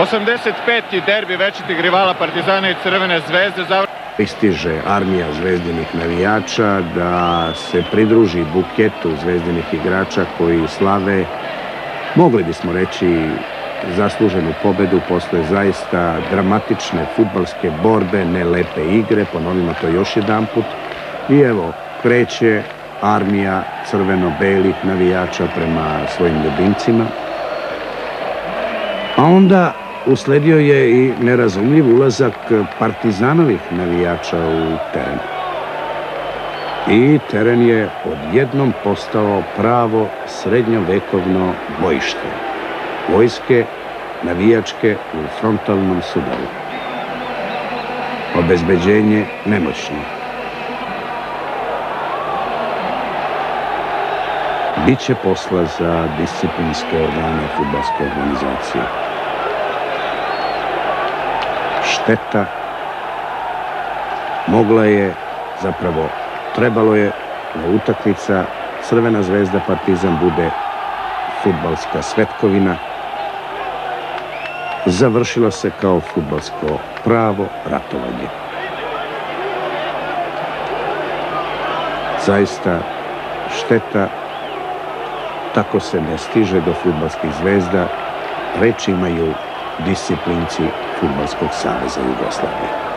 85. derbi večitih rivala Partizana i Crvene zvezde pristiže armija zvezdinih navijača da se pridruži buketu zvezdinih igrača koji slave, mogli bismo reći, zasluženu pobedu posle zaista dramatične fudbalske borbe, ne lepe igre, ponovimo to još jedanput. I evo, kreće armija crveno-belih navijača prema svojim ljubimcima. A onda usledio je i nerazumljiv ulazak Partizanovih navijača u teren. I teren je odjednom postao pravo srednjovekovno bojište. Vojske navijačke u frontalnom sudaru. Obezbeđenje nemoćno. Biće posla za disciplinske organe fudbalske organizacije. Šteta mogla je, zapravo trebalo je da utakmica Crvena zvezda Partizan bude fudbalska svetkovina. Završilo se kao fudbalsko pravo ratovanje. Zaista šteta, tako se ne stiže do fudbalskih zvezda, reč imaju disciplinci Fudbalskog saveza Jugoslavije.